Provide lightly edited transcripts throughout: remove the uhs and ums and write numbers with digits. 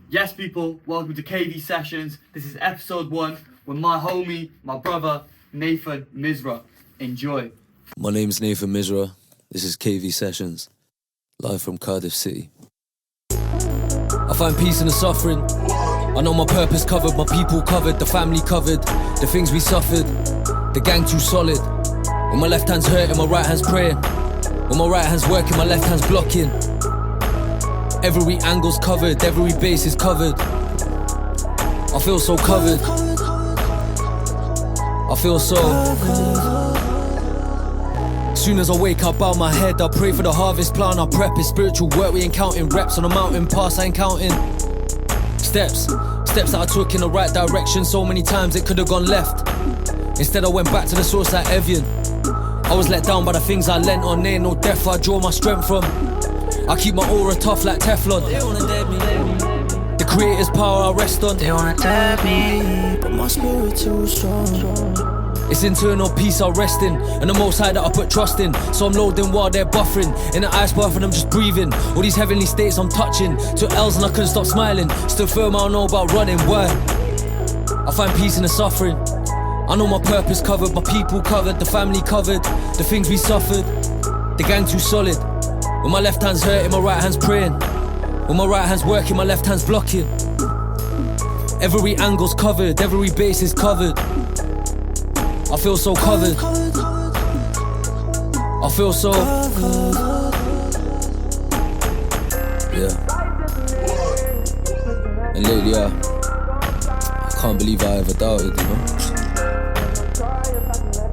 Yes, people, welcome to KV Sessions. This is episode 1 with my homie, my brother, Nathan Misra. Enjoy. My name's Nathan Misra. This is KV Sessions, live from Cardiff City. I find peace in the suffering. I know my purpose covered, my people covered, the family covered, the things we suffered, the gang too solid. When my left hand's hurting, my right hand's praying. When my right hand's working, my left hand's blocking. Every angle's covered, every base is covered. I feel so covered. I feel so. Soon as I wake up, bow my head, I pray for the harvest plan, I prep it. Spiritual work, we ain't counting reps on the mountain pass, I ain't counting steps that I took in the right direction. So many times it could've gone left. Instead I went back to the source like Evian. I was let down by the things I lent on, ain't no death I draw my strength from. I keep my aura tough like Teflon. They wanna dead me. The creator's power I rest on. They wanna dead me, but my spirit too strong. It's internal peace I rest in, and the most high that I put trust in. So I'm loading while they're buffering. In the ice bath and I'm just breathing. All these heavenly states I'm touching. Took L's and I couldn't stop smiling. Still firm, I don't know about running. Why? I find peace in the suffering. I know my purpose covered, my people covered, the family covered, the things we suffered, the gang too solid. When my left hand's hurting, my right hand's praying. When my right hand's working, my left hand's blocking. Every angle's covered, every base is covered. I feel so covered. I feel so. Yeah. And lately, I can't believe I ever doubted, you know.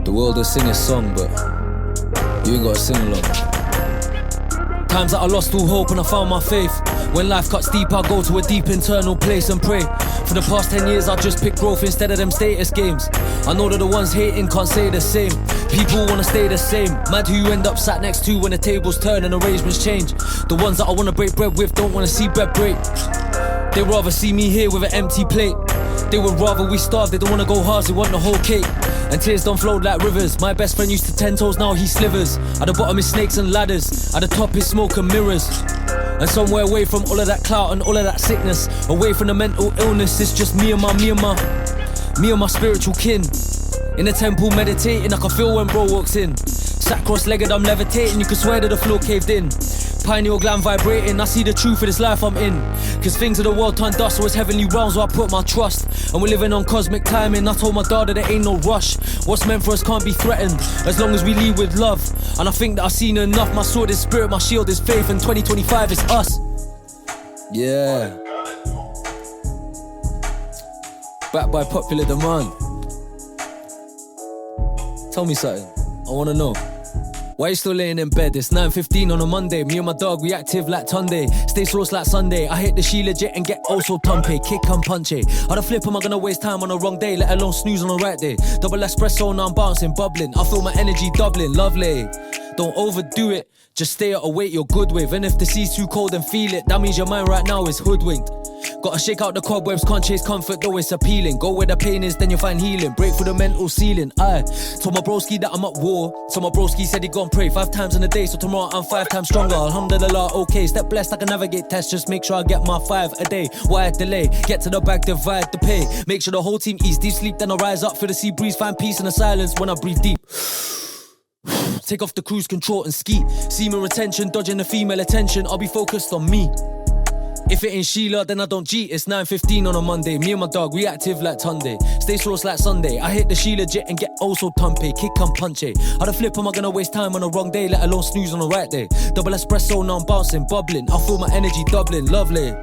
The world will sing a song, but you ain't gotta sing along. Times that I lost all hope and I found my faith. When life cuts deep, I go to a deep internal place and pray. For the past 10 years, I just pick growth instead of them status games. I know that the ones hating can't say the same. People wanna stay the same. Mad who you end up sat next to when the tables turn and arrangements change. The ones that I wanna break bread with don't wanna see bread break. They rather see me here with an empty plate. They would rather we starve, they don't wanna go hard, they want the whole cake. And tears don't flow like rivers. My best friend used to 10 toes, now he slivers. At the bottom is snakes and ladders. At the top is smoke and mirrors. And somewhere away from all of that clout and all of that sickness, away from the mental illness, it's just me and my spiritual kin. In the temple meditating, I can feel when bro walks in. Sat cross-legged, I'm levitating, you can swear that the floor caved in. Pineal gland vibrating, I see the truth of this life I'm in. Cause things of the world turn dust, so it's heavenly realms where I put my trust. And we're living on cosmic timing, I told my daughter there ain't no rush. What's meant for us can't be threatened, as long as we lead with love. And I think that I've seen enough, my sword is spirit, my shield is faith, and 2025 is us. Yeah. Backed by popular demand. Tell me something, I wanna know. Why you still laying in bed? It's 9:15 on a Monday. Me and my dog, we active like Tunday. Stay sauce like Sunday. I hit the she legit and get also tumpy. Kick and punch it. How the flip am I gonna waste time on a wrong day, let alone snooze on the right day? Double espresso, now I'm bouncing, bubbling. I feel my energy doubling, lovely. Don't overdo it, just stay at a weight you're good with. And if the sea's too cold, then feel it. That means your mind right now is hoodwinked. Gotta shake out the cobwebs, can't chase comfort though it's appealing. Go where the pain is, then you'll find healing. Break through the mental ceiling. I told my broski that I'm at war. So my broski said he gon' pray 5 times in a day. So tomorrow I'm 5 times stronger. Alhamdulillah, okay. Step blessed, I can navigate tests. Just make sure I get my 5 a day. Why delay? Get to the bag, divide the pay. Make sure the whole team eats deep sleep, then I rise up for the sea breeze. Find peace in the silence when I breathe deep. Take off the cruise control and ski. Semen retention, dodging the female attention. I'll be focused on me. If it ain't Sheila, then I don't cheat. It's 9:15 on a Monday. Me and my dog, we active like Tunday. Stay sauce like Sunday. I hit the she legit and get also tumpy. Kick and punch it. How the flip am I gonna waste time on a wrong day, let alone snooze on the right day? Double espresso, now I'm bouncing, bubbling. I feel my energy doubling, lovely.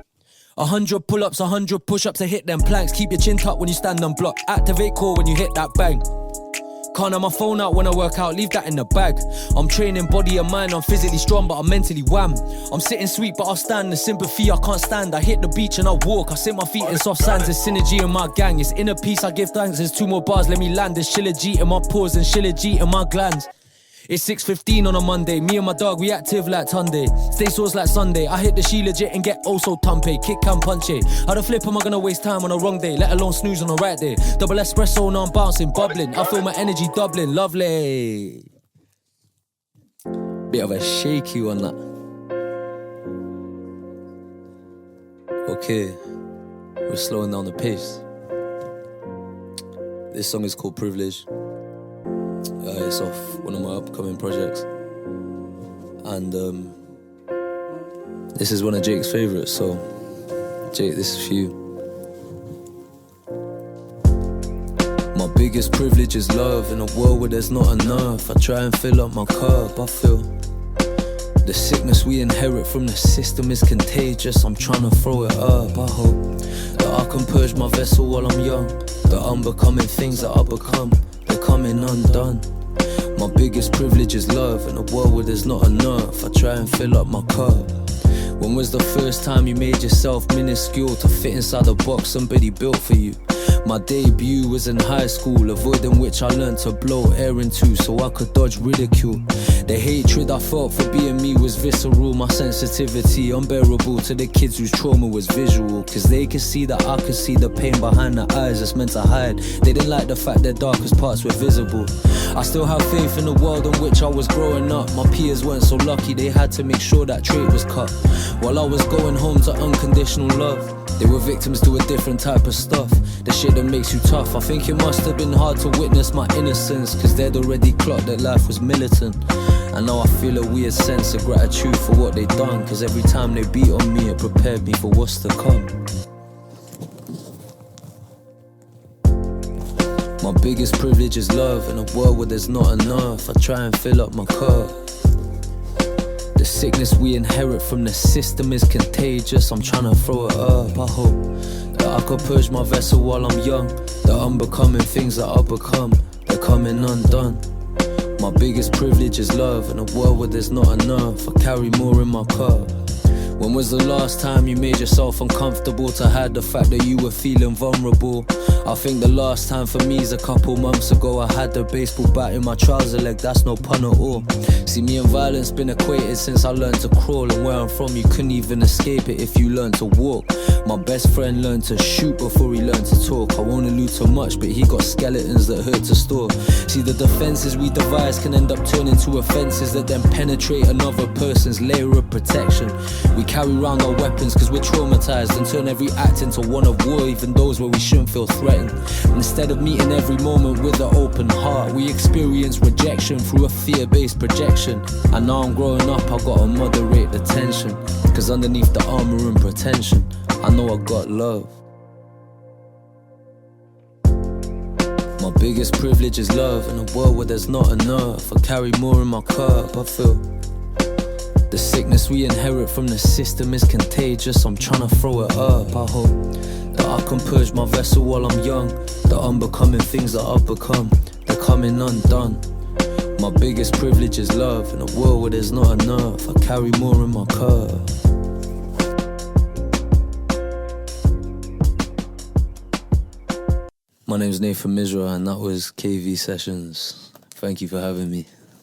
100 pull-ups, 100 push-ups to hit them planks. Keep your chin tucked when you stand on block. Activate core when you hit that bang. Can't have my phone out when I work out, leave that in the bag. I'm training body and mind, I'm physically strong but I'm mentally wham. I'm sitting sweet but I'll stand, the sympathy I can't stand. I hit the beach and I walk, I sit my feet in soft sands. There's synergy in my gang, it's inner peace, I give thanks. There's 2 more bars, let me land. There's Shilla G in my pores and Shilla G in my glands. It's 6:15 on a Monday. Me and my dog, we active like Tunday. Stay sauce like Sunday. I hit the she legit and get also tumpy. Kick and punch it. How the flip am I gonna waste time on a wrong day, let alone snooze on the right day? Double espresso, now I'm bouncing, bubbling. I feel my energy doubling, lovely. Bit of a shaky one, that. Okay. we're slowing down the pace. This song is called Privilege. It's off one of my upcoming projects. And this is one of Jake's favourites, so Jake, this is for you. My biggest privilege is love in a world where there's not enough. I try and fill up my cup, I feel the sickness we inherit from the system is contagious. I'm trying to throw it up. I hope that I can purge my vessel while I'm young. The unbecoming things that I become, they're coming undone. My biggest privilege is love in a world where there's not enough. I try and fill up my cup. When was the first time you made yourself minuscule to fit inside the box somebody built for you? My debut was in high school, avoiding which I learned to blow air into so I could dodge ridicule. The hatred I felt for being me was visceral, my sensitivity unbearable to the kids whose trauma was visual. Cause they could see that I could see the pain behind the eyes that's meant to hide. They didn't like the fact their darkest parts were visible. I still have faith in the world in which I was growing up. My peers weren't so lucky, they had to make sure that trait was cut. While I was going home to unconditional love, they were victims to a different type of stuff. The shit that makes you tough. I think it must have been hard to witness my innocence, cause they'd already clocked that life was militant. And now I feel a weird sense of gratitude for what they done, cause every time they beat on me it prepared me for what's to come. My biggest privilege is love in a world where there's not enough. I try and fill up my cup. The sickness we inherit from the system is contagious. I'm trying to throw it up. I hope that I could purge my vessel while I'm young. The unbecoming things that I become, they're coming undone. My biggest privilege is love in a world where there's not enough. I carry more in my cup. When was the last time you made yourself uncomfortable to hide the fact that you were feeling vulnerable? I think the last time for me is a couple months ago. I had the baseball bat in my trouser leg, that's no pun at all. See, me and violence been equated since I learned to crawl. And where I'm from you couldn't even escape it if you learned to walk. My best friend learned to shoot before he learned to talk. I won't allude too much, but he got skeletons that hurt to store. See, the defenses we devise can end up turning to offenses that then penetrate another person's layer of protection. We carry around our weapons cause we're traumatized and turn every act into one of war, even those where we shouldn't feel threatened. And instead of meeting every moment with an open heart, we experience rejection through a fear-based projection. And now I'm growing up, I gotta moderate the tension, cause underneath the armor and pretension, I know I got love. My biggest privilege is love in a world where there's not enough. I carry more in my cup, I feel the sickness we inherit from the system is contagious. I'm trying to throw it up. I hope that I can purge my vessel while I'm young. The unbecoming things that I've become, they're coming undone. My biggest privilege is love in a world where there's not enough. I carry more in my cup. My name's Misra and that was KV Sessions. Thank you for having me.